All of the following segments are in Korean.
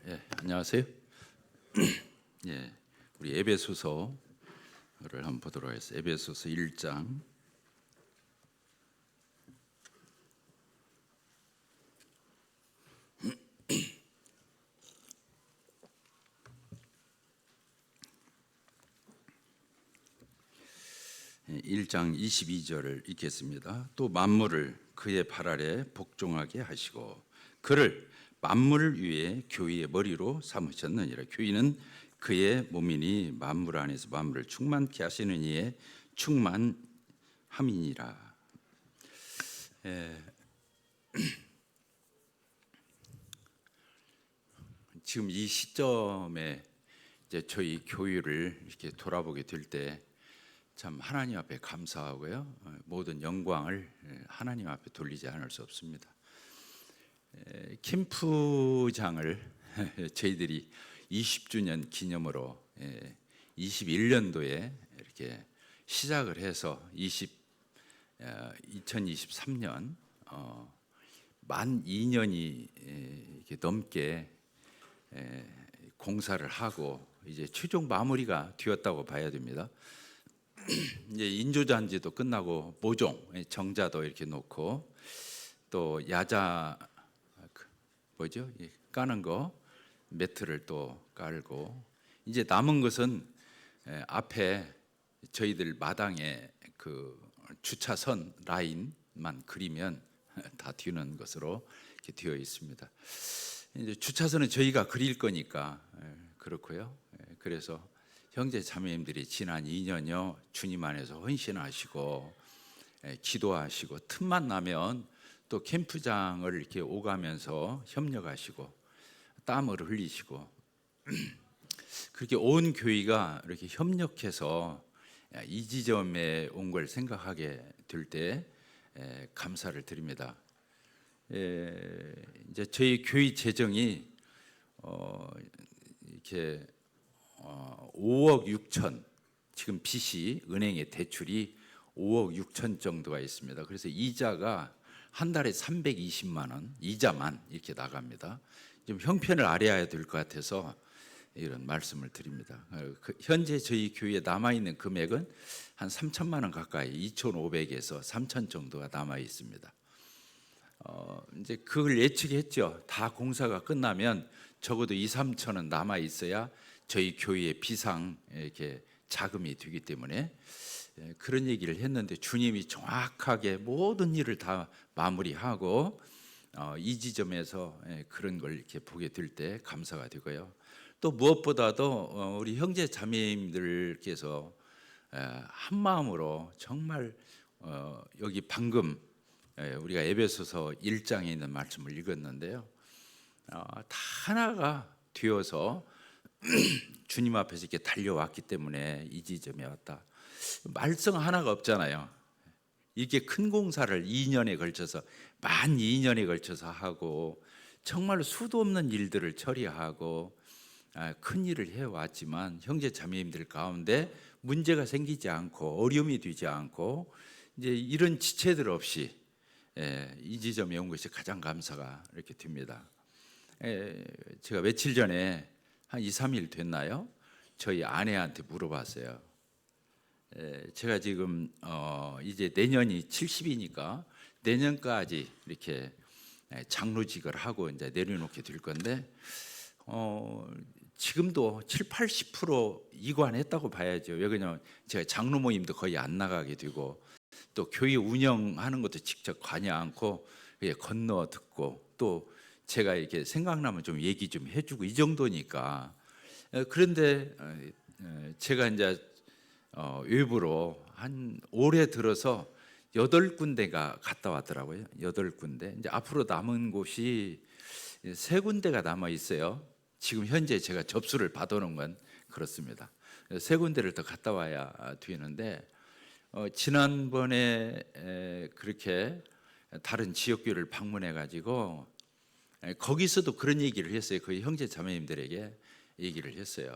안녕하세요. 예, 우리 에베소서를 한번 보도록 하겠습니다. 에베소서 1장. 예, 1장 22절을 읽겠습니다. 또 만물을 그의 발 아래 복종하게 하시고 그를 만물을 위해 교회의 머리로 삼으셨느니라. 교회는 그의 몸이니 만물 안에서 만물을 충만케 하시는 이의 충만함이니라. 지금 이 시점에 이제 저희 교회를 이렇게 돌아보게 될 때 참 하나님 앞에 감사하고요, 모든 영광을 하나님 앞에 돌리지 않을 수 없습니다. 캠프장을 저희들이 20주년 기념으로 21년도에 이렇게 시작을 해서 2023년 만 2년이 이렇게 넘게 공사를 하고 이제 최종 마무리가 되었다고 봐야 됩니다. 이제 인조잔지도 끝나고 모종 정자도 이렇게 놓고 또 야자 까는 거 매트를 또 깔고 이제 남은 것은 앞에 저희들 마당에 그 주차선 라인만 그리면 다 되는 것으로 이렇게 되어 있습니다. 이제 주차선은 저희가 그릴 거니까 그렇고요. 그래서 형제 자매님들이 지난 2년여 주님 안에서 헌신하시고 기도하시고 틈만 나면 또 캠프장을 이렇게 오가면서 협력하시고 땀을 흘리시고 그렇게 온 교회가 이렇게 협력해서 이 지점에 온 걸 생각하게 될 때 감사를 드립니다. 이제 저희 교회 재정이 이렇게 5억 6천, 지금 빚이 은행의 대출이 5억 6천 정도가 있습니다. 그래서 이자가 한 달에 320만 원 이자만 이렇게 나갑니다. 좀 형편을 알아야 될 것 같아서 이런 말씀을 드립니다. 현재 저희 교회에 남아 있는 금액은 한 3천만 원 가까이 2,500에서 3천 정도가 남아 있습니다. 이제 그걸 예측했죠. 다 공사가 끝나면 적어도 2, 3천은 남아 있어야 저희 교회의 비상 이렇게 자금이 되기 때문에 그런 얘기를 했는데 주님이 정확하게 모든 일을 다 마무리하고 이 지점에서 그런 걸 이렇게 보게 될 때 감사가 되고요. 또 무엇보다도 우리 형제 자매님들께서 한 마음으로 정말 여기 방금 우리가 에베소서 1장에 있는 말씀을 읽었는데요. 다 하나가 되어서 주님 앞에서 이렇게 달려왔기 때문에 이 지점에 왔다. 말썽 하나가 없잖아요. 이렇게 큰 공사를 2년에 걸쳐서 만 2년에 걸쳐서 하고 정말 수도 없는 일들을 처리하고 큰 일을 해왔지만 형제 자매님들 가운데 문제가 생기지 않고 어려움이 되지 않고 이제 이런 지체들 없이 이 지점에 온 것이 가장 감사가 이렇게 됩니다. 제가 며칠 전에 한 2, 3일 됐나요? 저희 아내한테 물어봤어요. 제가 지금 이제 내년이 70이니까 내년까지 이렇게 장로직을 하고 이제 내려놓게 될 건데 지금도 7, 80% 이관했다고 봐야죠. 왜 그러냐면 제가 장로 모임도 거의 안 나가게 되고 또 교회 운영하는 것도 직접 관여 않고 건너 듣고 또 제가 이렇게 생각나면 좀 얘기 좀 해주고 이 정도니까. 그런데 제가 이제 외부로 한 올해 들어서 8군데가 갔다 왔더라고요. 8군데. 이제 앞으로 남은 곳이 3군데가 남아 있어요. 지금 현재 제가 접수를 받아놓은 건 그렇습니다. 3군데를 더 갔다 와야 되는데 지난번에 그렇게 다른 지역교회를 방문해 가지고 거기서도 그런 얘기를 했어요. 그 형제 자매님들에게 얘기를 했어요.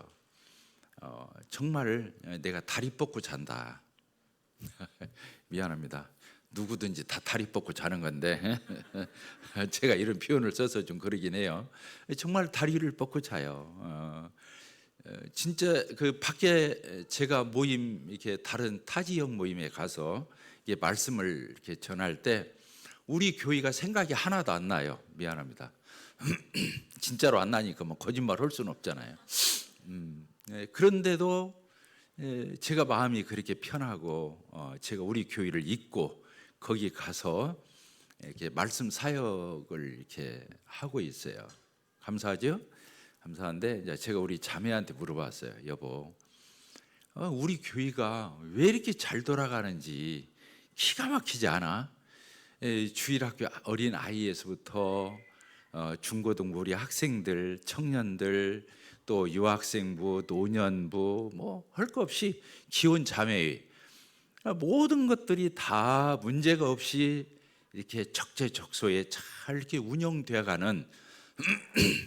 정말 내가 다리 뻗고 잔다. 미안합니다. 누구든지 다 다리 뻗고 자는 건데 제가 이런 표현을 써서 좀 그러긴 해요. 정말 다리를 뻗고 자요. 진짜 그 밖에 제가 모임 이렇게 다른 타지역 모임에 가서 이게 말씀을 이렇게 전할 때 우리 교회가 생각이 하나도 안 나요. 미안합니다. 진짜로 안 나니까 뭐 거짓말 할 수는 없잖아요. 그런데도 제가 마음이 그렇게 편하고 제가 우리 교회를 잊고 거기 가서 이렇게 말씀 사역을 이렇게 하고 있어요. 감사하죠? 감사한데 이제 제가 우리 자매한테 물어봤어요. 여보, 우리 교회가 왜 이렇게 잘 돌아가는지 기가 막히지 않아? 주일학교 어린 아이에서부터 중고등부 우리 학생들, 청년들, 또 유학생부, 노년부, 뭐 할 거 없이 기혼 자매회 모든 것들이 다 문제가 없이 이렇게 적재적소에 잘 이렇게 운영되어가는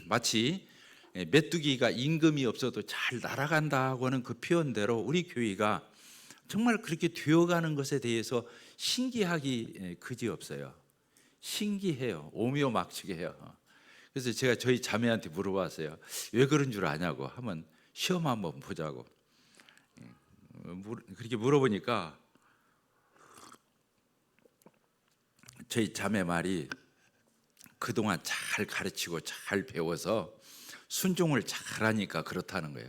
마치 메뚜기가 임금이 없어도 잘 날아간다고 하는 그 표현대로 우리 교회가 정말 그렇게 되어가는 것에 대해서 신기하기 그지없어요. 신기해요. 오묘막측해요. 그래서 제가 저희 자매한테 물어봤어요. 왜 그런 줄 아냐고. 하면 시험 한번 보자고. 그렇게 물어보니까 저희 자매 말이 그동안 잘 가르치고 잘 배워서 순종을 잘하니까 그렇다는 거예요.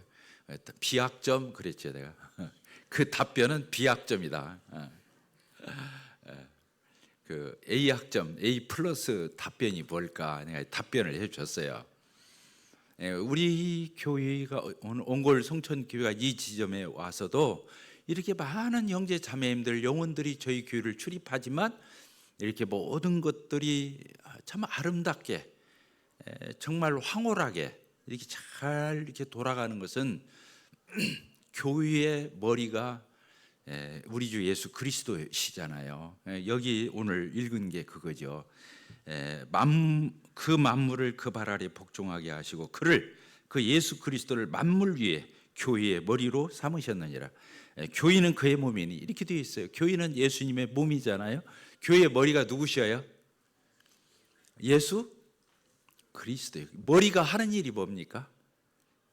비약점 그랬죠 내가. 그 답변은 비약점이다. 그 A 학점, A 플러스 답변이 뭘까? 내가 답변을 해줬어요. 우리 교회가 온골 성천교회가 이 지점에 와서도 이렇게 많은 형제 자매님들 영혼들이 저희 교회를 출입하지만 이렇게 모든 것들이 참 아름답게 정말 황홀하게 이렇게 잘 이렇게 돌아가는 것은 교회의 머리가 우리 주 예수 그리스도시잖아요. 여기 오늘 읽은 게 그거죠. 그 만물을 그 발 아래 복종하게 하시고 그를 그 예수 그리스도를 만물 위에 교회의 머리로 삼으셨느니라. 교회는 그의 몸이니 이렇게 되어 있어요. 교회는 예수님의 몸이잖아요. 교회의 머리가 누구셔요? 예수 그리스도예요. 머리가 하는 일이 뭡니까?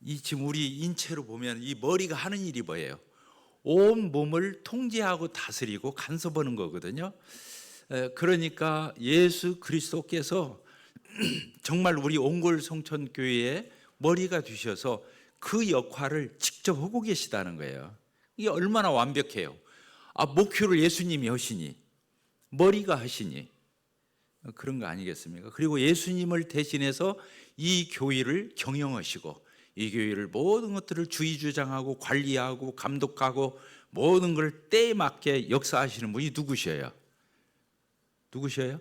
이 지금 우리 인체로 보면 이 머리가 하는 일이 뭐예요? 온 몸을 통제하고 다스리고 간섭하는 거거든요. 그러니까 예수 그리스도께서 정말 우리 온골 성천교회의 머리가 되셔서 그 역할을 직접 하고 계시다는 거예요. 이게 얼마나 완벽해요. 목표를 예수님이 하시니 머리가 하시니 그런 거 아니겠습니까? 그리고 예수님을 대신해서 이 교회를 경영하시고 이 교회를 모든 것들을 주의주장하고 관리하고 감독하고 모든 걸 때에 맞게 역사하시는 분이 누구셔요? 누구셔요?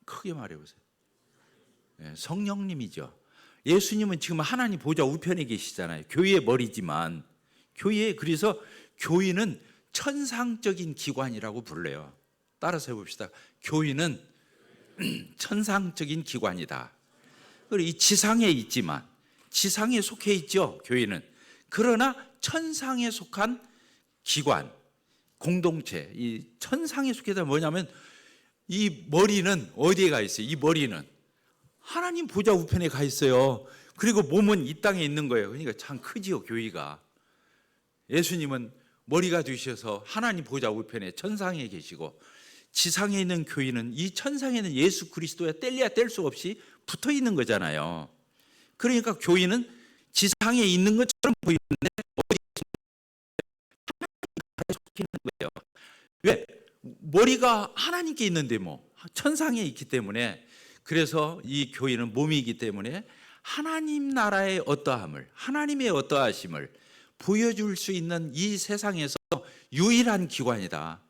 크게 말해보세요. 성령님이죠. 예수님은 지금 하나님 보좌 우편에 계시잖아요. 교회의 머리지만 그래서 교회는 천상적인 기관이라고 불러요. 따라서 해봅시다. 교회는 천상적인 기관이다. 그리고 이 지상에 있지만 지상에 속해 있죠. 교회는. 그러나 천상에 속한 기관, 공동체. 이 천상에 속해다 뭐냐면 이 머리는 어디에 가 있어요? 이 머리는 하나님 보좌 우편에 가 있어요. 그리고 몸은 이 땅에 있는 거예요. 그러니까 참 크지요, 교회가. 예수님은 머리가 되셔서 하나님 보좌 우편에 천상에 계시고 지상에 있는 교회는 이 천상에는 예수 그리스도에 뗄래야 뗄 수 없이 붙어 있는 거잖아요. 그러니까 교회는 지상에 있는 것처럼 보이는데 어디에 속해 있는 거예요. 왜? 머리가 하나님께 있는데 뭐 천상에 있기 때문에 그래서 이 교회는 몸이기 때문에 하나님 나라의 어떠함을 하나님의 어떠하심을 보여줄 수 있는 이 세상에서 유일한 기관이다.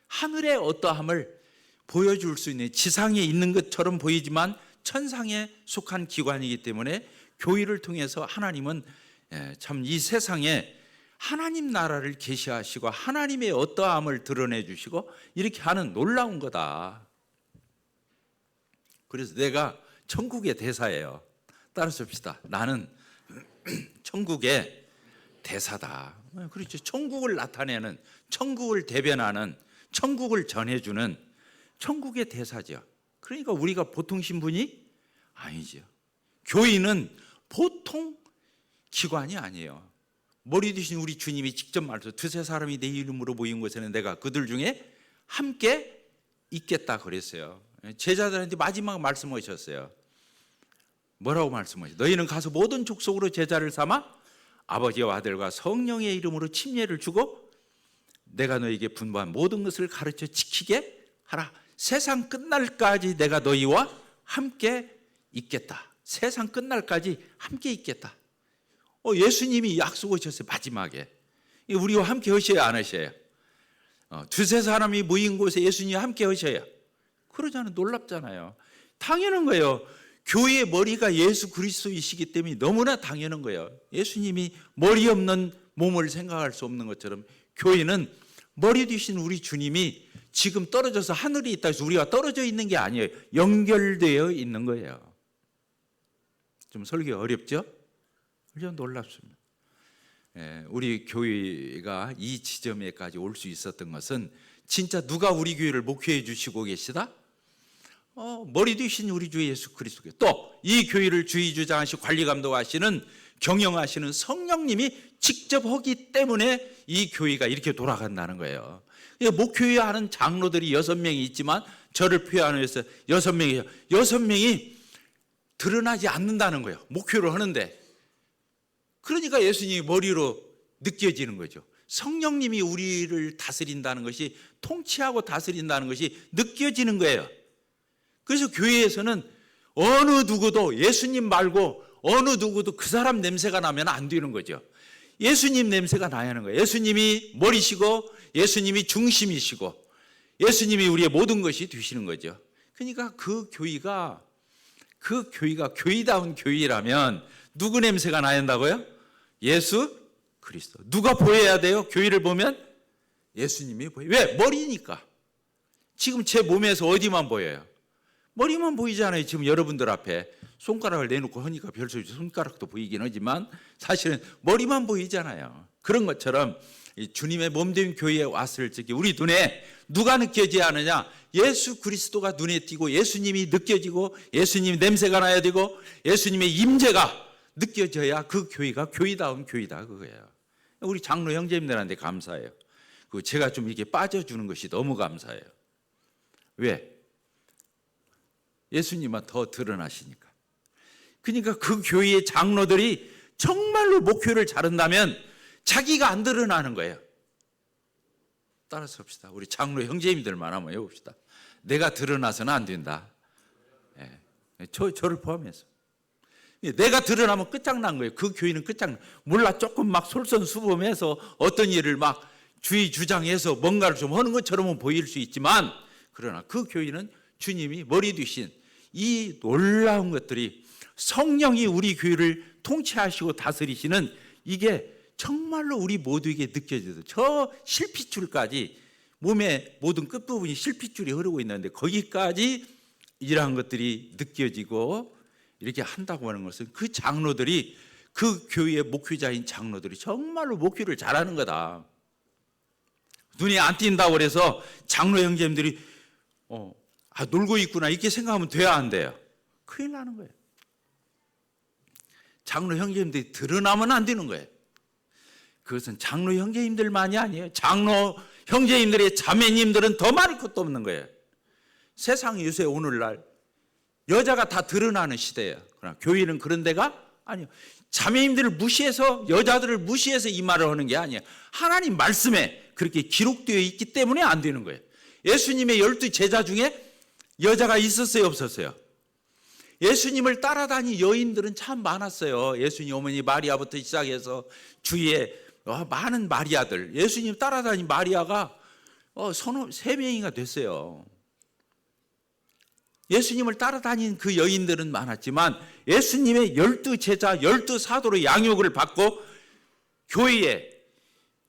하늘의 어떠함을 보여줄 수 있는 지상에 있는 것처럼 보이지만 천상에 속한 기관이기 때문에 교회를 통해서 하나님은 참 이 세상에 하나님 나라를 계시하시고 하나님의 어떠함을 드러내 주시고 이렇게 하는 놀라운 거다. 그래서 내가 천국의 대사예요. 따라서 봅시다. 나는 천국의 대사다. 그렇죠. 천국을 나타내는, 천국을 대변하는, 천국을 전해주는 천국의 대사죠. 그러니까 우리가 보통 신분이 아니죠. 교인은 보통 기관이 아니에요. 머리 되신 우리 주님이 직접 말해서 두세 사람이 내 이름으로 모인 곳에는 내가 그들 중에 함께 있겠다 그랬어요. 제자들한테 마지막 말씀하셨어요. 뭐라고 말씀하셨어요? 너희는 가서 모든 족속으로 제자를 삼아 아버지와 아들과 성령의 이름으로 침례를 주고 내가 너희에게 분부한 모든 것을 가르쳐 지키게 하라. 세상 끝날까지 내가 너희와 함께 있겠다. 세상 끝날까지 함께 있겠다. 예수님이 약속하셨어요. 마지막에 우리와 함께 하셔야 안 하셔요? 두세 사람이 모인 곳에 예수님이 함께 하셔야. 그러잖아요. 놀랍잖아요. 당연한 거예요. 교회의 머리가 예수 그리스도이시기 때문에 너무나 당연한 거예요. 예수님이 머리 없는 몸을 생각할 수 없는 것처럼 교회는 머리 되신 우리 주님이 지금 떨어져서 하늘에 있다 해서 우리가 떨어져 있는 게 아니에요. 연결되어 있는 거예요. 좀 설교 어렵죠? 좀 놀랍습니다. 우리 교회가 이 지점에까지 올 수 있었던 것은 진짜 누가 우리 교회를 목회해 주시고 계시다? 머리 되신 우리 주 예수 그리스도, 또 이 교회를 주의 주장하시고 관리 감독하시는 경영하시는 성령님이 직접 하기 때문에 이 교회가 이렇게 돌아간다는 거예요. 목회하는 장로들이 6명이 있지만 저를 표현하기 위해서 6명이 드러나지 않는다는 거예요. 목회를 하는데. 그러니까 예수님이 머리로 느껴지는 거죠. 성령님이 우리를 다스린다는 것이, 통치하고 다스린다는 것이 느껴지는 거예요. 그래서 교회에서는 어느 누구도 예수님 말고 어느 누구도 그 사람 냄새가 나면 안 되는 거죠. 예수님 냄새가 나야 하는 거예요. 예수님이 머리시고 예수님이 중심이시고 예수님이 우리의 모든 것이 되시는 거죠. 그러니까 그 교회가 교회다운 교회라면 누구 냄새가 나야 한다고요? 예수 그리스도. 누가 보여야 돼요? 교회를 보면 예수님이 보여요. 왜? 머리니까. 지금 제 몸에서 어디만 보여요? 머리만 보이잖아요. 지금 여러분들 앞에 손가락을 내놓고 하니까 별소리 손가락도 보이긴 하지만 사실은 머리만 보이잖아요. 그런 것처럼 주님의 몸된 교회에 왔을 적에 우리 눈에 누가 느껴져야 하느냐? 예수 그리스도가 눈에 띄고 예수님이 느껴지고 예수님 냄새가 나야 되고 예수님의 임재가 느껴져야 그 교회가 교회다운 교회다 그거예요. 우리 장로 형제님들한테 감사해요. 제가 좀 이렇게 빠져주는 것이 너무 감사해요. 왜? 예수님만 더 드러나시니까. 그러니까 그 교회의 장로들이 정말로 목회를 잘한다면 자기가 안 드러나는 거예요. 따라서 합시다. 우리 장로 형제님들만 한번 해봅시다. 내가 드러나서는 안 된다. 저를 포함해서. 내가 드러나면 끝장난 거예요. 그 교회는 끝장나. 몰라 조금 막 솔선수범해서 어떤 일을 막 주의 주장해서 뭔가를 좀 하는 것처럼은 보일 수 있지만 그러나 그 교회는 주님이 머리 되신 이 놀라운 것들이 성령이 우리 교회를 통치하시고 다스리시는 이게 정말로 우리 모두에게 느껴져서 저 실핏줄까지 몸의 모든 끝부분이 실핏줄이 흐르고 있는데 거기까지 이러한 것들이 느껴지고 이렇게 한다고 하는 것은 그 장로들이 그 교회의 목회자인 장로들이 정말로 목회를 잘하는 거다. 눈이 안 띈다고 그래서 장로 형제님들이 놀고 있구나 이렇게 생각하면 돼야 안 돼요. 큰일 나는 거예요. 장로 형제님들이 드러나면 안 되는 거예요. 그것은 장로 형제님들만이 아니에요. 장로 형제님들의 자매님들은 더 많을 것도 없는 거예요. 세상이 요새 오늘날 여자가 다 드러나는 시대예요. 그러나 교회는 그런 데가 아니에요. 자매님들을 무시해서 여자들을 무시해서 이 말을 하는 게 아니에요. 하나님 말씀에 그렇게 기록되어 있기 때문에 안 되는 거예요. 예수님의 12 제자 중에 여자가 있었어요, 없었어요? 예수님을 따라다닌 여인들은 참 많았어요. 예수님 어머니 마리아부터 시작해서 주위에 많은 마리아들, 예수님 따라다닌 마리아가 3명이나 됐어요. 예수님을 따라다닌 그 여인들은 많았지만 예수님의 12 제자, 12 사도로 양육을 받고 교회에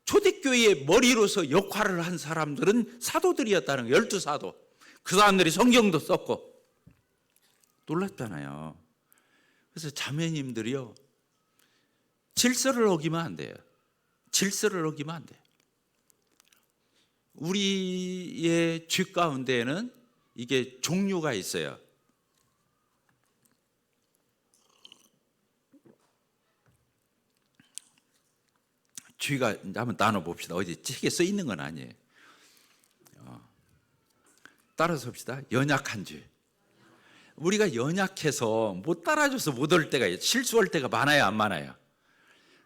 초대교회의 머리로서 역할을 한 사람들은 사도들이었다는 거예요. 12 사도. 그 사람들이 성경도 썼고 놀랐잖아요. 그래서 자매님들이요, 질서를 어기면 안 돼요. 질서를 어기면 안 돼요. 우리의 죄 가운데에는 이게 종류가 있어요. 죄가 한번 나눠 봅시다. 어디 책에 써 있는 건 아니에요. 따라서 봅시다. 연약한 죄. 우리가 연약해서 못 따라줘서 못 올 때가 있어요. 실수할 때가 많아요, 안 많아요?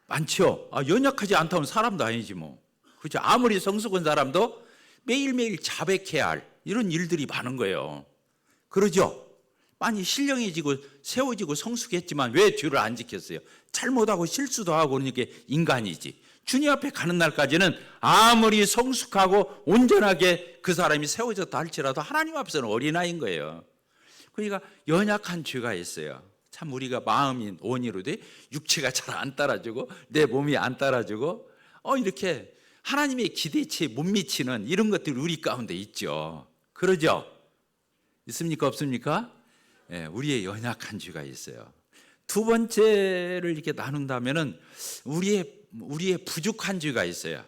많죠. 연약하지 않다면 사람도 아니지 뭐. 그렇죠? 아무리 성숙한 사람도 매일매일 자백해야 할 이런 일들이 많은 거예요. 그러죠? 많이 신령해지고 세워지고 성숙했지만 왜 죄를 안 지켰어요? 잘못하고 실수도 하고 그러니까 인간이지. 주님 앞에 가는 날까지는 아무리 성숙하고 온전하게 그 사람이 세워졌다 할지라도 하나님 앞에서는 어린아이인 거예요. 그러니까 연약한 죄가 있어요. 참 우리가 마음이 원이로 돼 육체가 잘 안 따라주고 내 몸이 안 따라주고 이렇게 하나님의 기대치에 못 미치는 이런 것들이 우리 가운데 있죠. 그러죠? 있습니까? 없습니까? 예, 우리의 연약한 죄가 있어요. 두 번째를 이렇게 나눈다면은 우리의 부족한 죄가 있어요.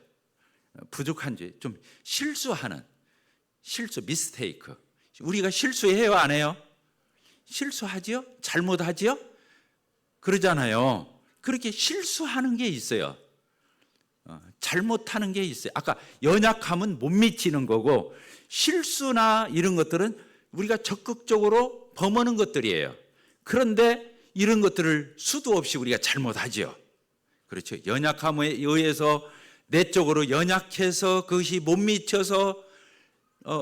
부족한 죄, 좀 실수하는 미스테이크. 우리가 실수해요, 안 해요? 실수하지요? 잘못하지요? 그러잖아요. 그렇게 실수하는 게 있어요. 잘못하는 게 있어요. 아까 연약함은 못 미치는 거고 실수나 이런 것들은 우리가 적극적으로 범하는 것들이에요. 그런데 이런 것들을 수도 없이 우리가 잘못하지요. 그렇죠. 연약함에 의해서 내적으로 연약해서 그것이 못 미쳐서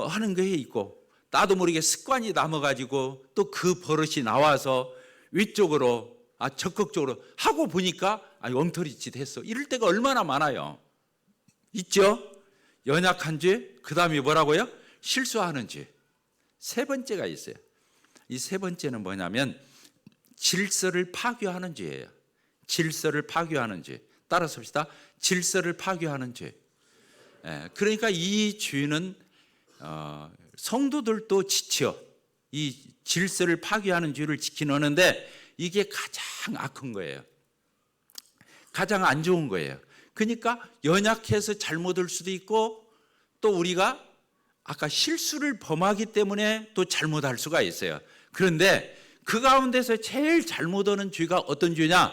하는 게 있고 나도 모르게 습관이 남아가지고 또 그 버릇이 나와서 위쪽으로 적극적으로 하고 보니까 엉터리짓 했어. 이럴 때가 얼마나 많아요. 있죠? 연약한 죄, 그 다음에 뭐라고요? 실수하는 죄. 세 번째가 있어요. 이 세 번째는 뭐냐면 질서를 파괴하는 죄예요. 질서를 파괴하는 죄. 따라서 합시다. 질서를 파괴하는 죄. 그러니까 이 죄는 성도들도 지쳐 이 질서를 파괴하는 죄를 지키는데 이게 가장 악한 거예요. 가장 안 좋은 거예요. 그러니까 연약해서 잘못할 수도 있고 또 우리가 아까 실수를 범하기 때문에 또 잘못할 수가 있어요. 그런데 그 가운데서 제일 잘못하는 죄가 어떤 죄냐?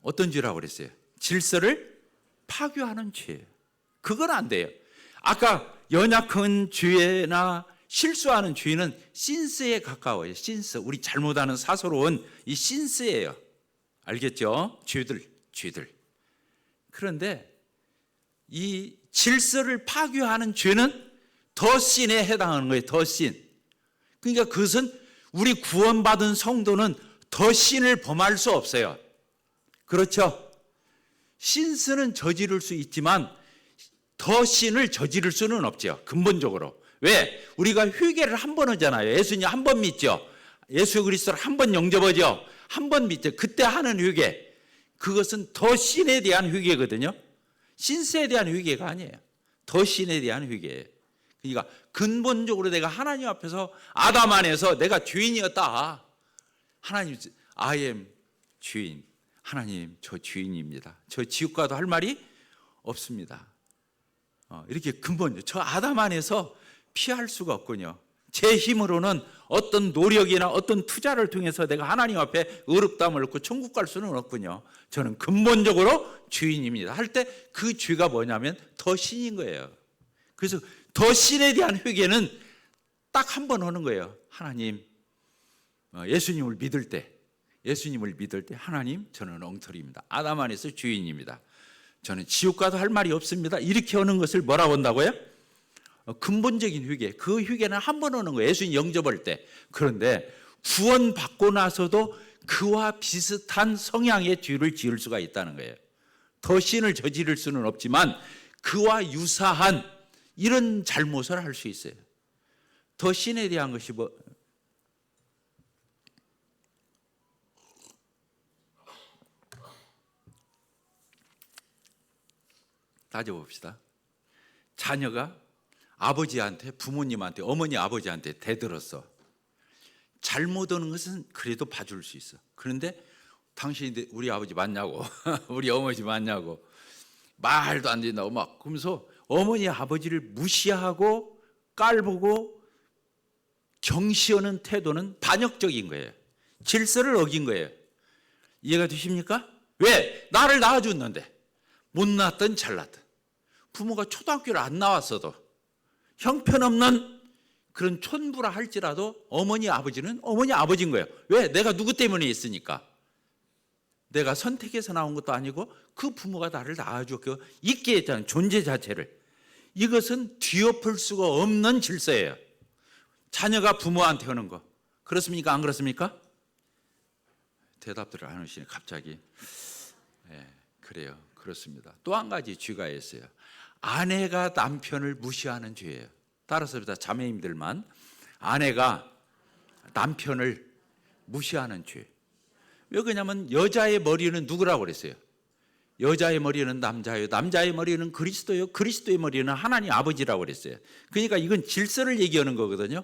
어떤 죄라고 그랬어요? 질서를 파괴하는 죄예요. 그건 안 돼요. 아까 연약한 죄나 실수하는 죄는 신스에 가까워요. 신스. 우리 잘못하는 사소로운 이 신스예요. 알겠죠? 죄들. 그런데 이 질서를 파괴하는 죄는 더 신에 해당하는 거예요. 더 신. 그러니까 그것은 우리 구원받은 성도는 더 신을 범할 수 없어요. 그렇죠? 신스는 저지를 수 있지만 더 신을 저지를 수는 없죠. 근본적으로. 왜? 우리가 회개를 한 번 하잖아요. 예수님 한 번 믿죠. 예수 그리스도를 한 번 영접하죠. 한 번 믿죠. 그때 하는 회개. 그것은 더 신에 대한 회개거든요. 신스에 대한 회개가 아니에요. 더 신에 대한 회개예요. 그러니까 근본적으로 내가 하나님 앞에서 아담 안에서 내가 죄인이었다. 하나님, I am 죄인. 하나님, 저 죄인입니다. 저 지옥 가도 할 말이 없습니다. 이렇게 근본, 저 아담 안에서 피할 수가 없군요. 제 힘으로는 어떤 노력이나 어떤 투자를 통해서 내가 하나님 앞에 의롭다함을 얻고 천국 갈 수는 없군요. 저는 근본적으로 죄인입니다. 할 때 그 죄가 뭐냐면 더 신인 거예요. 그래서 더 신에 대한 회개는 딱 한 번 하는 거예요. 하나님, 예수님을 믿을 때 하나님, 저는 엉터리입니다. 아담 안에서 죄인입니다. 저는 지옥 가도 할 말이 없습니다. 이렇게 하는 것을 뭐라고 한다고요? 근본적인 회개. 그 회개는 한 번 하는 거예요. 예수님 영접할 때. 그런데 구원받고 나서도 그와 비슷한 성향의 죄를 지을 수가 있다는 거예요. 더 신을 저지를 수는 없지만 그와 유사한 이런 잘못을 할 수 있어요. 더 신에 대한 것이 따져봅시다. 자녀가 아버지한테, 부모님한테, 어머니 아버지한테 대들었어. 잘못하는 것은 그래도 봐줄 수 있어. 그런데 당신이 우리 아버지 맞냐고 우리 어머니 맞냐고 말도 안 된다고 막 그러면서 어머니 아버지를 무시하고 깔보고 경시하는 태도는 반역적인 거예요. 질서를 어긴 거예요. 이해가 되십니까? 왜? 나를 낳아줬는데 못 낳았든 잘났든 부모가 초등학교를 안 나왔어도 형편없는 그런 촌부라 할지라도 어머니 아버지는 어머니 아버지인 거예요. 왜? 내가 누구 때문에 있으니까. 내가 선택해서 나온 것도 아니고 그 부모가 나를 낳아주고 있게 했다는 존재 자체를. 이것은 뒤엎을 수가 없는 질서예요. 자녀가 부모한테 하는 거. 그렇습니까? 안 그렇습니까? 대답들을 안 하시네 갑자기. 네, 그래요. 그렇습니다. 또 한 가지 죄가 있어요. 아내가 남편을 무시하는 죄예요. 따라서 자매님들만 아내가 남편을 무시하는 죄. 왜 그러냐면 여자의 머리는 누구라고 그랬어요? 여자의 머리는 남자예요. 남자의 머리는 그리스도예요. 그리스도의 머리는 하나님 아버지라고 그랬어요. 그러니까 이건 질서를 얘기하는 거거든요.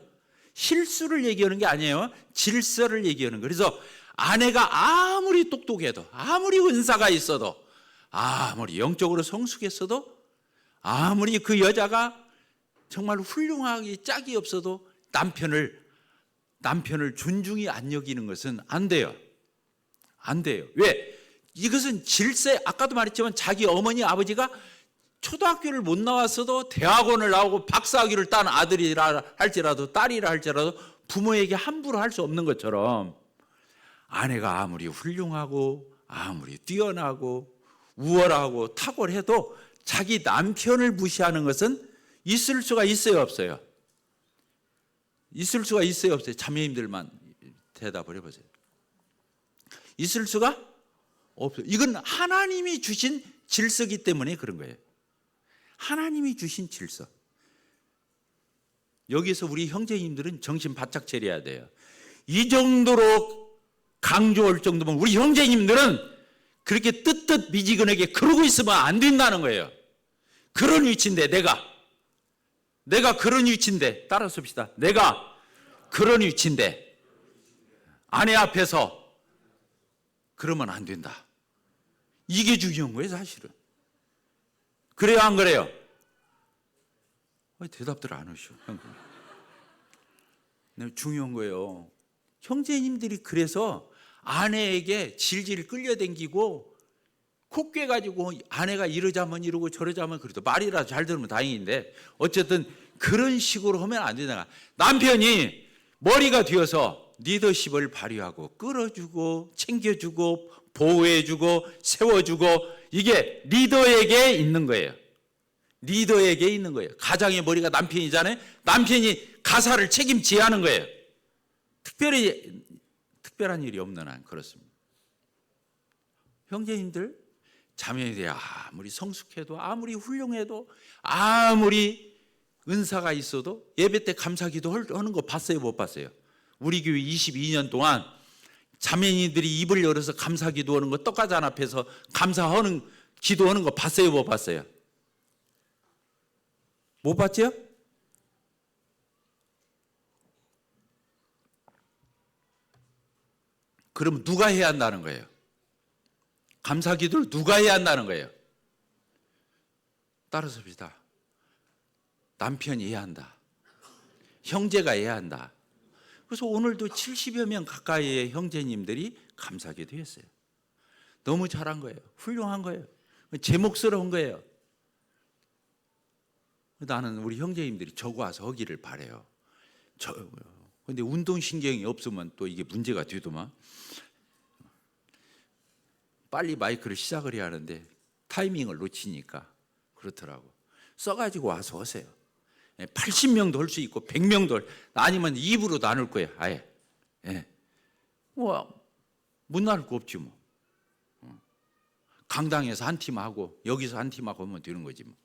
실수를 얘기하는 게 아니에요. 질서를 얘기하는 거예요. 그래서 아내가 아무리 똑똑해도 아무리 은사가 있어도 아무리 영적으로 성숙했어도 아무리 그 여자가 정말 훌륭하게 짝이 없어도 남편을 존중이 안 여기는 것은 안 돼요. 안 돼요. 왜? 이것은 질서. 아까도 말했지만 자기 어머니 아버지가 초등학교를 못 나왔어도 대학원을 나오고 박사학위를 딴 아들이라 할지라도 딸이라 할지라도 부모에게 함부로 할 수 없는 것처럼 아내가 아무리 훌륭하고 아무리 뛰어나고 우월하고 탁월해도 자기 남편을 무시하는 것은 있을 수가 있어요, 없어요? 있을 수가 있어요, 없어요? 자매님들만 대답을 해보세요. 있을 수가 없어요. 이건 하나님이 주신 질서이기 때문에 그런 거예요. 하나님이 주신 질서. 여기서 우리 형제님들은 정신 바짝 차려야 돼요. 이 정도로 강조할 정도면 우리 형제님들은 그렇게 뜨뜻 미지근하게 그러고 있으면 안 된다는 거예요. 그런 위치인데 내가 그런 위치인데 따라서 봅시다. 내가 그런 위치인데 아내 앞에서 그러면 안 된다. 이게 중요한 거예요, 사실은. 그래요, 안 그래요? 대답들 안 하셔. 중요한 거예요. 형제님들이 그래서 아내에게 질질 끌려다니고 콧괴가지고 아내가 이러자면 이러고 저러자면 그래도 말이라도 잘 들으면 다행인데 어쨌든 그런 식으로 하면 안 된다. 남편이 머리가 되어서 리더십을 발휘하고 끌어주고 챙겨주고 보호해주고 세워주고 이게 리더에게 있는 거예요. 리더에게 있는 거예요. 가장의 머리가 남편이잖아요. 남편이 가사를 책임져야 하는 거예요. 특별한 일이 없는 한 그렇습니다. 형제님들, 자매들이 아무리 성숙해도 아무리 훌륭해도 아무리 은사가 있어도 예배 때 감사기도 하는 거 봤어요, 못 봤어요? 우리 교회 22년 동안 자매님들이 입을 열어서 감사기도 하는 거 떡가잔 앞에서 감사하는 기도하는 거 봤어요, 못 봤어요? 못 봤죠? 그럼 누가 해야 한다는 거예요? 감사기도를 누가 해야 한다는 거예요? 따라서 봅시다. 남편이 해야 한다. 형제가 해야 한다. 그래서 오늘도 70여 명 가까이의 형제님들이 감사기도 했어요. 너무 잘한 거예요. 훌륭한 거예요. 제목스러운 거예요. 나는 우리 형제님들이 저거 와서 하기를 바라요. 근데 운동신경이 없으면 또 이게 문제가 되더만. 빨리 마이크를 시작을 해야 하는데 타이밍을 놓치니까 그렇더라고. 써가지고 와서 하세요. 80명도 할 수 있고 100명도 아니면 2부로 나눌 거예요. 아예. 못 나눌 거 없지 뭐. 강당에서 한 팀 하고 여기서 한 팀 하고 하면 되는 거지 뭐.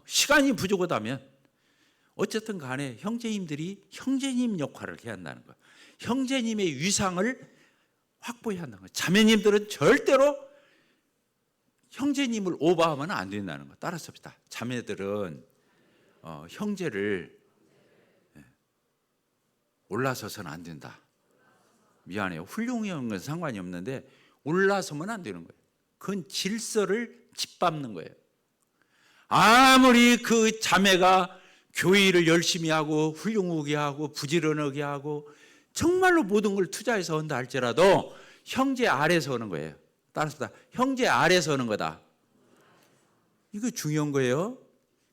시간이 부족하다면 어쨌든 간에 형제님들이 형제님 역할을 해야 한다는 거예요. 형제님의 위상을 확보해야 한다는 거예요. 자매님들은 절대로 형제님을 오버하면 안 된다는 거예요. 따라서 합시다. 자매들은 형제를 올라서서는 안 된다. 미안해요. 훌륭한 건 상관이 없는데 올라서면 안 되는 거예요. 그건 질서를 짓밟는 거예요. 아무리 그 자매가 교회 일을 열심히 하고 훌륭하게 하고 부지런하게 하고 정말로 모든 걸 투자해서 한다 할지라도 형제 아래서 오는 거예요. 따라서 형제 아래서 오는 거다. 이거 중요한 거예요.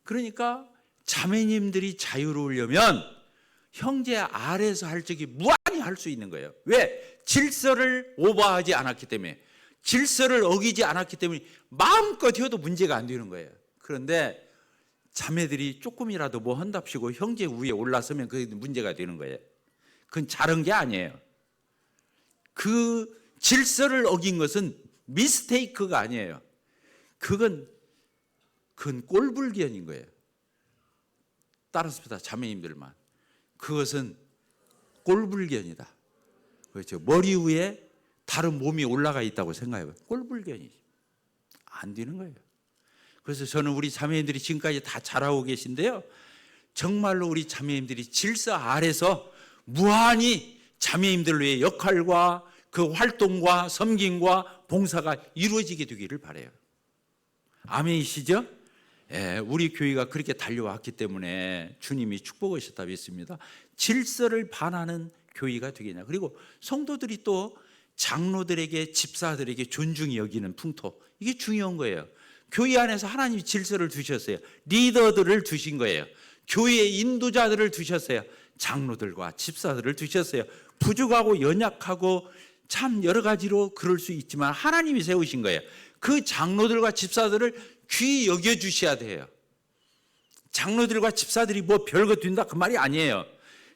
그러니까 자매님들이 자유로우려면 형제 아래서 할 적이 무한히 할 수 있는 거예요. 왜? 질서를 오버하지 않았기 때문에, 질서를 어기지 않았기 때문에 마음껏 해도 문제가 안 되는 거예요. 그런데 자매들이 조금이라도 뭐 한답시고 형제 위에 올라서면 그게 문제가 되는 거예요. 그건 잘한 게 아니에요. 그 질서를 어긴 것은 미스테이크가 아니에요. 그건 꼴불견인 거예요. 따라서 자매님들만. 그것은 꼴불견이다. 그렇죠. 머리 위에 다른 몸이 올라가 있다고 생각해봐요. 꼴불견이지. 안 되는 거예요. 그래서 저는 우리 자매님들이 지금까지 다 잘하고 계신데요, 정말로 우리 자매님들이 질서 아래서 무한히 자매님들의 역할과 그 활동과 섬김과 봉사가 이루어지게 되기를 바라요. 아멘이시죠? 예, 우리 교회가 그렇게 달려왔기 때문에 주님이 축복하셨다 믿습니다. 질서를 반하는 교회가 되겠냐. 그리고 성도들이 또 장로들에게, 집사들에게 존중이 여기는 풍토, 이게 중요한 거예요. 교회 안에서 하나님이 질서를 두셨어요. 리더들을 두신 거예요. 교회의 인도자들을 두셨어요. 장로들과 집사들을 두셨어요. 부족하고 연약하고 참 여러 가지로 그럴 수 있지만 하나님이 세우신 거예요. 그 장로들과 집사들을 귀히 여겨주셔야 돼요. 장로들과 집사들이 뭐 별거 된다 그 말이 아니에요.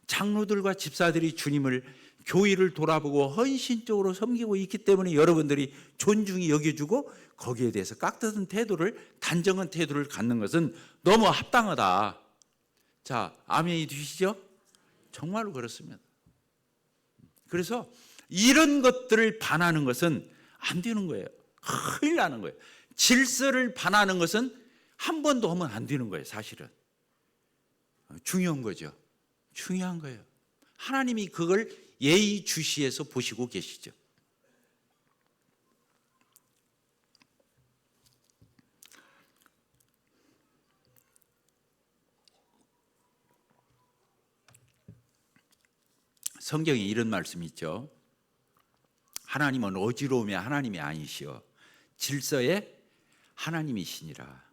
장로들과 집사들이 주님을, 교회를 돌아보고 헌신적으로 섬기고 있기 때문에 여러분들이 존중이 여겨주고 거기에 대해서 깍듯한 태도를, 단정한 태도를 갖는 것은 너무 합당하다. 자, 아멘이 되시죠? 정말로 그렇습니다. 그래서 이런 것들을 반하는 것은 안 되는 거예요. 큰일 나는 거예요. 질서를 반하는 것은 한 번도 하면 안 되는 거예요. 사실은 중요한 거죠. 중요한 거예요. 하나님이 그걸 예의주시해서 보시고 계시죠. 성경에 이런 말씀이 있죠. 하나님은 어지러움의 하나님이 아니시오 질서의 하나님이시니라.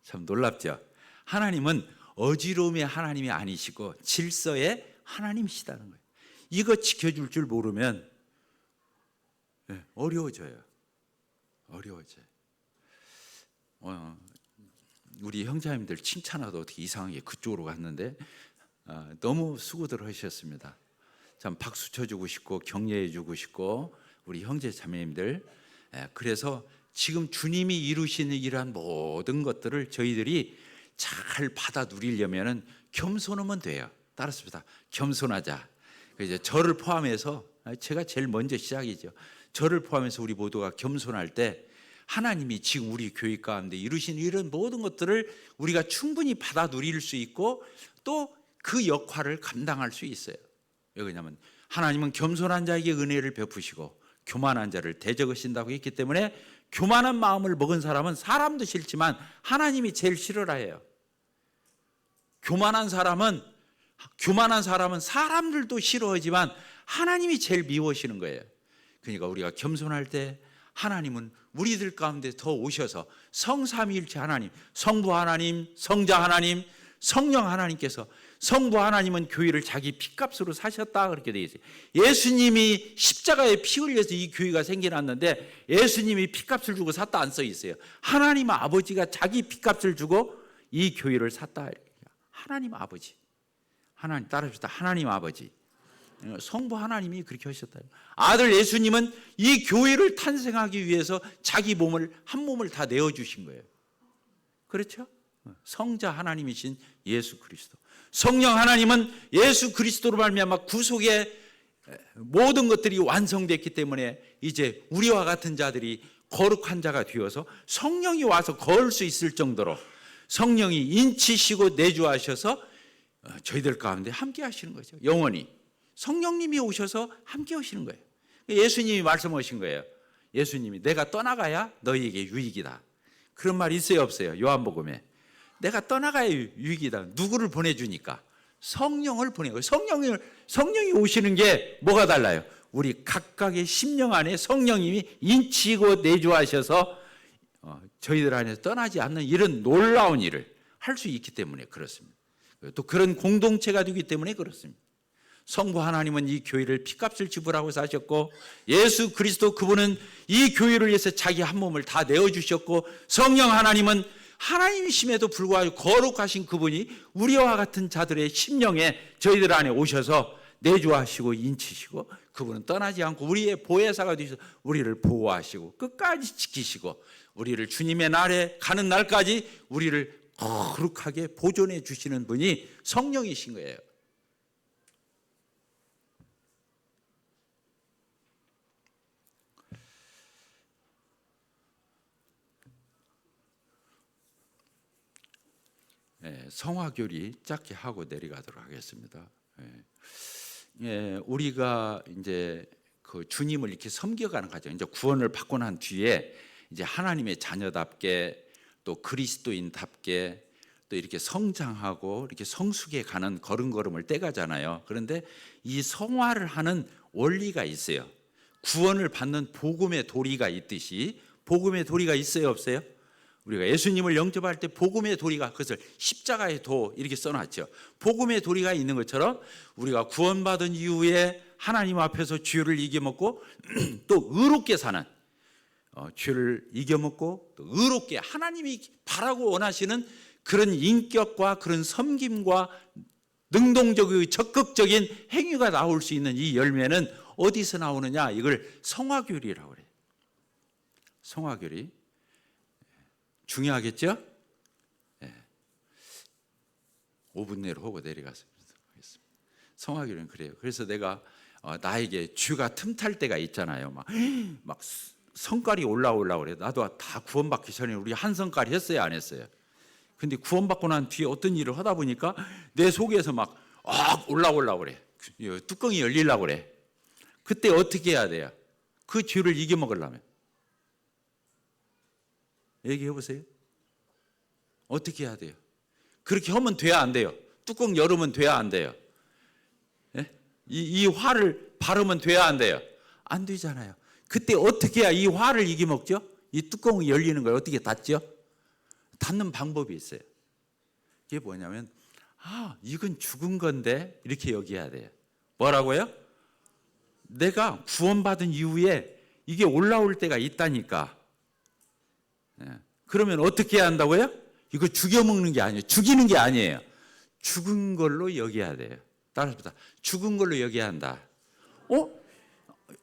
참 놀랍죠. 하나님은 어지러움의 하나님이 아니시고 질서의 하나님이시다는 거예요. 이거 지켜줄 줄 모르면 어려워져요. 우리 형제님들 칭찬하다 어떻게 이상하게 그쪽으로 갔는데 너무 수고들 하셨습니다. 참 박수 쳐주고 싶고 격려해 주고 싶고 우리 형제 자매님들, 그래서 지금 주님이 이루시는 이러한 모든 것들을 저희들이 잘 받아 누리려면 겸손하면 돼요. 따랐습니다. 겸손하자. 이제 저를 포함해서, 제가 제일 먼저 시작이죠. 저를 포함해서 우리 모두가 겸손할 때 하나님이 지금 우리 교회 가운데 이루신 이런 모든 것들을 우리가 충분히 받아 누릴 수 있고 또 그 역할을 감당할 수 있어요. 왜 그러냐면 하나님은 겸손한 자에게 은혜를 베푸시고 교만한 자를 대적하신다고 했기 때문에 교만한 마음을 먹은 사람은 사람도 싫지만 하나님이 제일 싫어라 해요. 교만한 사람은 사람들도 싫어하지만 하나님이 제일 미워하시는 거예요. 그러니까 우리가 겸손할 때 하나님은 우리들 가운데 더 오셔서 성삼위일체 하나님, 성부 하나님, 성자 하나님, 성령 하나님께서, 성부 하나님은 교회를 자기 피값으로 사셨다 그렇게 되어 있어요. 예수님이 십자가에 피 흘려서 이 교회가 생겨났는데 예수님이 피값을 주고 샀다 안 써 있어요. 하나님 아버지가 자기 피값을 주고 이 교회를 샀다. 하나님 아버지, 하나님 따라합시다. 하나님 아버지, 성부 하나님이 그렇게 하셨다. 아들 예수님은 이 교회를 탄생하기 위해서 자기 몸을, 한 몸을 다 내어주신 거예요. 그렇죠? 성자 하나님이신 예수 그리스도, 성령 하나님은 예수 그리스도로 말미암아 구속의 모든 것들이 완성됐기 때문에 이제 우리와 같은 자들이 거룩한 자가 되어서 성령이 와서 거울 수 있을 정도로 성령이 인치시고 내주하셔서 저희들 가운데 함께 하시는 거죠. 영원히 성령님이 오셔서 함께 하시는 거예요. 예수님이 말씀하신 거예요. 예수님이 내가 떠나가야 너희에게 유익이다. 그런 말 있어요 없어요? 요한복음에 내가 떠나가야 유익이다. 누구를 보내주니까? 성령을 보내고, 성령이 오시는 게 뭐가 달라요? 우리 각각의 심령 안에 성령님이 인치고 내주하셔서 저희들 안에서 떠나지 않는 이런 놀라운 일을 할 수 있기 때문에 그렇습니다. 또 그런 공동체가 되기 때문에 그렇습니다. 성부 하나님은 이 교회를 피값을 지불하고 사셨고, 예수 그리스도 그분은 이 교회를 위해서 자기 한 몸을 다 내어주셨고, 성령 하나님은 하나님이심에도 불구하고 거룩하신 그분이 우리와 같은 자들의 심령에 저희들 안에 오셔서 내주하시고 인치시고, 그분은 떠나지 않고 우리의 보혜사가 되셔서 우리를 보호하시고 끝까지 지키시고, 우리를 주님의 날에 가는 날까지 우리를 거룩하게 보존해 주시는 분이 성령이신 거예요. 성화교리 짧게 하고 내려가도록 하겠습니다. 우리가 이제 그 주님을 이렇게 섬겨가는 과정, 이제 구원을 받고 난 뒤에 이제 하나님의 자녀답게 또 그리스도인답게 또 이렇게 성장하고 이렇게 성숙해 가는 걸음걸음을 떼가잖아요. 그런데 이 성화를 하는 원리가 있어요. 구원을 받는 복음의 도리가 있듯이, 복음의 도리가 있어요, 없어요? 우리가 예수님을 영접할 때 복음의 도리가, 그것을 십자가의 도 이렇게 써놨죠. 복음의 도리가 있는 것처럼 우리가 구원받은 이후에 하나님 앞에서 죄를 이겨먹고 또 의롭게 사는, 죄를 이겨먹고 또 의롭게 하나님이 바라고 원하시는 그런 인격과 그런 섬김과 능동적이고 적극적인 행위가 나올 수 있는 이 열매는 어디서 나오느냐? 이걸 성화교리라고 그래요. 성화교리. 중요하겠죠? 5분 내로 하고 내려가겠습니다. 성화교리는 그래요. 그래서 내가 나에게 쥐가 틈탈 때가 있잖아요. 막 성깔이 올라오려고 그래. 나도 다 구원받기 전에 우리 한 성깔 했어요, 안 했어요? 근데 구원받고 난 뒤에 어떤 일을 하다 보니까 내 속에서 막 올라오려고 그래. 뚜껑이 열리려고 그래. 그때 어떻게 해야 돼요? 그 죄를 이겨먹으려면 얘기해 보세요. 어떻게 해야 돼요? 그렇게 하면 돼야 안 돼요? 뚜껑 열으면 돼야 안 돼요? 이 화를 바르면 돼야 안 돼요? 안 되잖아요. 그때 어떻게 해야 이 화를 이겨먹죠? 이 뚜껑이 열리는 걸 어떻게 닫죠? 닫는 방법이 있어요. 이게 뭐냐면, 이건 죽은 건데 이렇게 여겨야 돼요. 뭐라고요? 내가 구원받은 이후에 이게 올라올 때가 있다니까. 그러면 어떻게 해야 한다고요? 이거 죽여먹는 게 아니에요. 죽이는 게 아니에요. 죽은 걸로 여겨야 돼요. 따라서 죽은 걸로 여겨야 한다.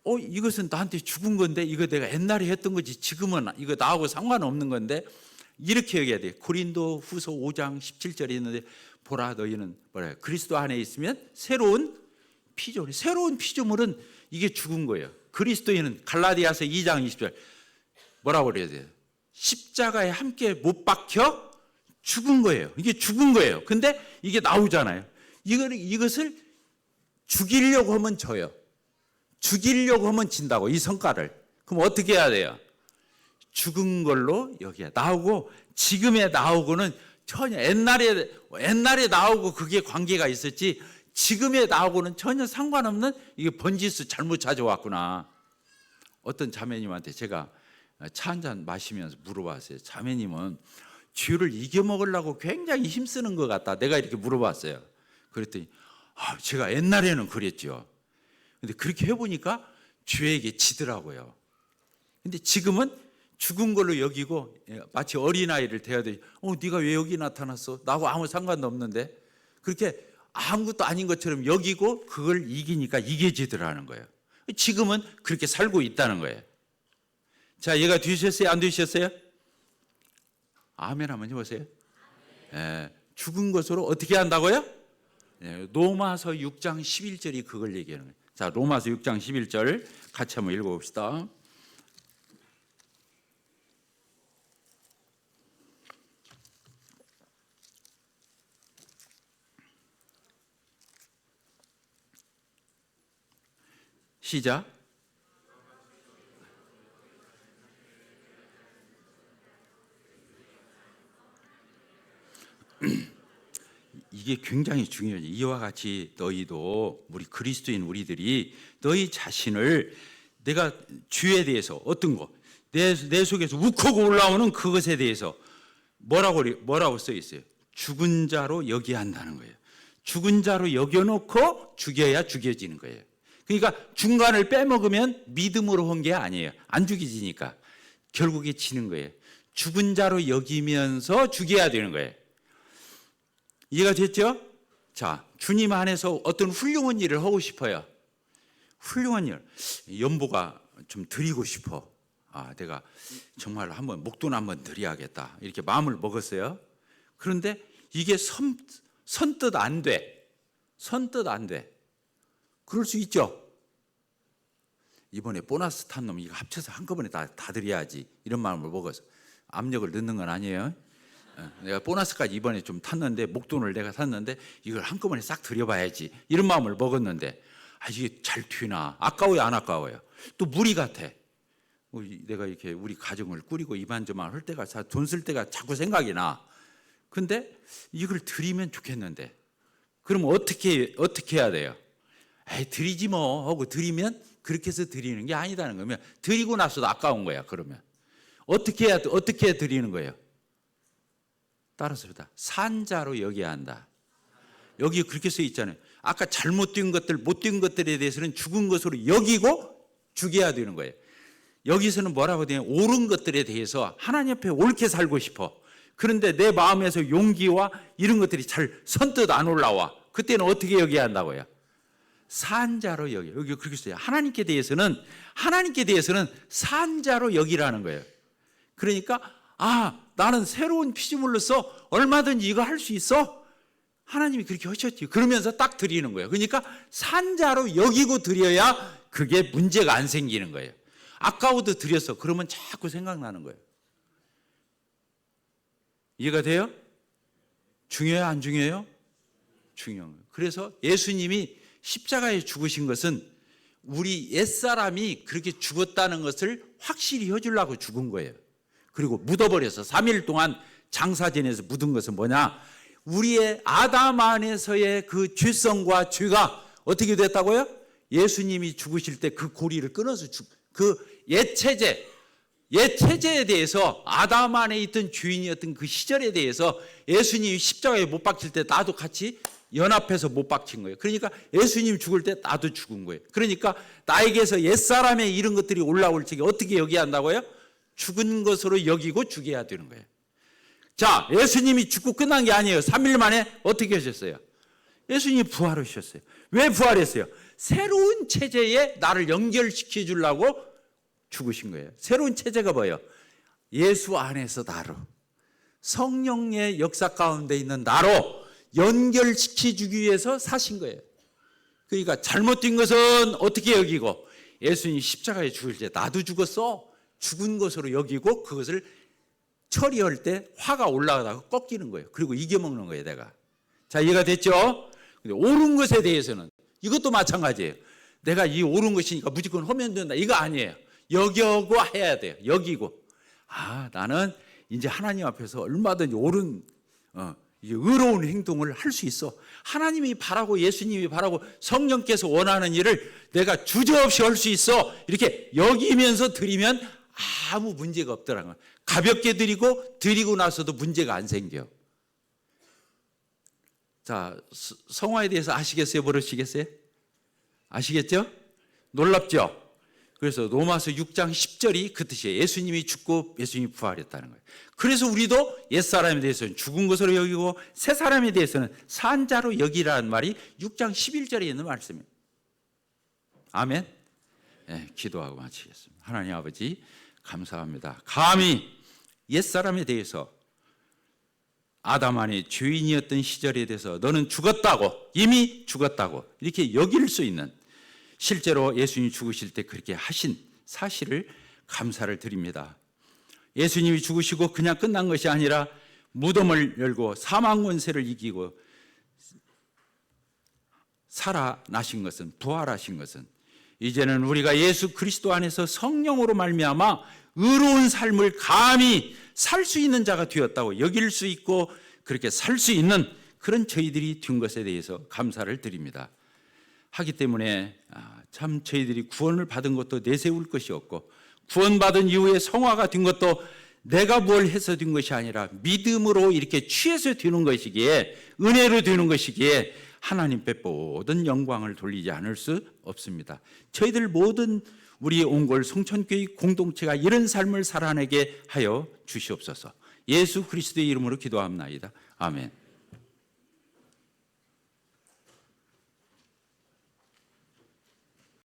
이것은 나한테 죽은 건데, 이거 내가 옛날에 했던 거지, 지금은 이거 나하고 상관없는 건데, 이렇게 여겨야 돼요. 고린도 후서 5장 17절에 있는데, 보라 너희는 뭐래요? 그리스도 안에 있으면 새로운 피조물. 새로운 피조물은 이게 죽은 거예요. 그리스도인은 갈라디아서 2장 20절 뭐라고 그래야 돼요? 십자가에 함께 못 박혀 죽은 거예요. 이게 죽은 거예요. 근데 이게 나오잖아요. 이것을 죽이려고 하면 져요. 죽이려고 하면 진다고, 이 성과를. 그럼 어떻게 해야 돼요? 죽은 걸로 여기야 나오고, 지금에 나오고는 전혀 옛날에 나오고 그게 관계가 있었지, 지금에 나오고는 전혀 상관없는, 이게 번지수 잘못 찾아왔구나. 어떤 자매님한테 제가 차 한잔 마시면서 물어봤어요. 자매님은 죄를 이겨먹으려고 굉장히 힘쓰는 것 같다. 내가 이렇게 물어봤어요. 그랬더니 제가 옛날에는 그랬죠. 근데 그렇게 해보니까 죄에게 지더라고요. 근데 지금은 죽은 걸로 여기고, 마치 어린아이를 대하듯이 네가 왜 여기 나타났어? 나하고 아무 상관도 없는데. 그렇게 아무것도 아닌 것처럼 여기고 그걸 이기니까 이겨지더라는 거예요. 지금은 그렇게 살고 있다는 거예요. 자, 얘가 되셨어요? 안 되셨어요? 아멘 한번 해보세요. 죽은 것으로 어떻게 한다고요? 로마서 6장 11절이 그걸 얘기하는 거예요. 자, 로마서 6장 11절 같이 한번 읽어봅시다. 시작. 이게 굉장히 중요해요. 이와 같이 너희도 우리 그리스도인 우리들이 너희 자신을 내가 주에 대해서 어떤 거 내 속에서 욱하고 올라오는 그것에 대해서 뭐라고 써 있어요? 죽은 자로 여겨야 한다는 거예요. 죽은 자로 여겨놓고 죽여야 죽여지는 거예요. 그러니까 중간을 빼먹으면 믿음으로 한 게 아니에요. 안 죽여지니까 결국에 지는 거예요. 죽은 자로 여기면서 죽여야 되는 거예요. 이해가 됐죠? 자, 주님 안에서 어떤 훌륭한 일을 하고 싶어요. 훌륭한 일, 연보가 좀 드리고 싶어. 내가 정말 한번 목돈 한번 드려야겠다. 이렇게 마음을 먹었어요. 그런데 이게 선뜻 안 돼. 선뜻 안 돼. 그럴 수 있죠. 이번에 보너스 탄 놈 이거 합쳐서 한꺼번에 다 드려야지. 이런 마음을 먹어서 압력을 넣는 건 아니에요. 내가 보너스까지 이번에 좀 탔는데 목돈을 내가 샀는데 이걸 한꺼번에 싹 드려봐야지. 이런 마음을 먹었는데 이게 잘 튀나. 아까워요, 안 아까워요? 또 무리 같아. 내가 이렇게 우리 가정을 꾸리고 이만저만 할 때가 돈 쓸 때가 자꾸 생각이 나. 근데 이걸 드리면 좋겠는데 그럼 어떻게 해야 돼요? 드리지 뭐 하고 드리면 그렇게 해서 드리는 게 아니다는 거면 드리고 나서도 아까운 거야. 그러면 어떻게 드리는 거예요? 따라서 산자로 여겨야 한다. 여기 그렇게 써 있잖아요. 아까 잘못된 것들, 못된 것들에 대해서는 죽은 것으로 여기고 죽여야 되는 거예요. 여기서는 뭐라고 되냐? 옳은 것들에 대해서 하나님 앞에 옳게 살고 싶어. 그런데 내 마음에서 용기와 이런 것들이 잘 선뜻 안 올라와. 그때는 어떻게 여겨야 한다고요? 산자로 여기 그렇게 써요. 하나님께 대해서는 산자로 여기라는 거예요. 그러니까 나는 새로운 피조물로서 얼마든지 이거 할 수 있어. 하나님이 그렇게 하셨지. 그러면서 딱 드리는 거예요. 그러니까 산자로 여기고 드려야 그게 문제가 안 생기는 거예요. 아까워도 드렸어. 그러면 자꾸 생각나는 거예요. 이해가 돼요? 중요해요? 안 중요해요? 중요한 거예요. 그래서 예수님이 십자가에 죽으신 것은 우리 옛사람이 그렇게 죽었다는 것을 확실히 해주려고 죽은 거예요. 그리고 묻어버려서 3일 동안 장사진에서 묻은 것은 뭐냐? 우리의 아담 안에서의 그 죄성과 죄가 어떻게 됐다고요? 예수님이 죽으실 때 그 고리를 끊어서 그 옛 체제에 대해서 아담 안에 있던 죄인이었던 그 시절에 대해서 예수님이 십자가에 못 박힐 때 나도 같이 연합해서 못 박힌 거예요. 그러니까 예수님 죽을 때 나도 죽은 거예요. 그러니까 나에게서 옛사람의 이런 것들이 올라올 적에 어떻게 여겨야 한다고요? 죽은 것으로 여기고 죽여야 되는 거예요. 자, 예수님이 죽고 끝난 게 아니에요. 3일 만에 어떻게 하셨어요? 예수님이 부활하셨어요. 왜 부활했어요? 새로운 체제에 나를 연결시켜 주려고 죽으신 거예요. 새로운 체제가 뭐예요? 예수 안에서 나로, 성령의 역사 가운데 있는 나로 연결시켜 주기 위해서 사신 거예요. 그러니까 잘못된 것은 어떻게 여기고, 예수님이 십자가에 죽을 때 나도 죽었어. 죽은 것으로 여기고 그것을 처리할 때 화가 올라가다가 꺾이는 거예요. 그리고 이겨먹는 거예요, 내가. 자, 이해가 됐죠? 근데 옳은 것에 대해서는 이것도 마찬가지예요. 내가 이 옳은 것이니까 무조건 하면 된다. 이거 아니에요. 여기고 해야 돼요. 여기고. 나는 이제 하나님 앞에서 얼마든지 옳은 의로운 행동을 할 수 있어. 하나님이 바라고 예수님이 바라고 성령께서 원하는 일을 내가 주저없이 할 수 있어. 이렇게 여기면서 드리면 아무 문제가 없더라고요. 가볍게 드리고 나서도 문제가 안 생겨. 자, 성화에 대해서 아시겠어요? 모르시겠어요? 아시겠죠? 놀랍죠? 그래서 로마서 6장 10절이 그 뜻이에요. 예수님이 죽고 예수님이 부활했다는 거예요. 그래서 우리도 옛사람에 대해서는 죽은 것으로 여기고 새 사람에 대해서는 산자로 여기라는 말이 6장 11절에 있는 말씀입니다. 아멘. 네, 기도하고 마치겠습니다. 하나님 아버지 감사합니다. 감히 옛사람에 대해서 아담 안에 죄인이었던 시절에 대해서 너는 죽었다고, 이미 죽었다고 이렇게 여길 수 있는, 실제로 예수님이 죽으실 때 그렇게 하신 사실을 감사를 드립니다. 예수님이 죽으시고 그냥 끝난 것이 아니라 무덤을 열고 사망 권세를 이기고 살아나신 것은, 부활하신 것은 이제는 우리가 예수 그리스도 안에서 성령으로 말미암아 의로운 삶을 감히 살 수 있는 자가 되었다고 여길 수 있고, 그렇게 살 수 있는 그런 저희들이 된 것에 대해서 감사를 드립니다. 하기 때문에 참 저희들이 구원을 받은 것도 내세울 것이 없고, 구원받은 이후에 성화가 된 것도 내가 뭘 해서 된 것이 아니라 믿음으로 이렇게 취해서 되는 것이기에, 은혜로 되는 것이기에 하나님께 모든 영광을 돌리지 않을 수 없습니다. 저희들 모든 우리 옹골 성천교회 공동체가 이런 삶을 살아내게 하여 주시옵소서. 예수 그리스도의 이름으로 기도합나이다. 아멘.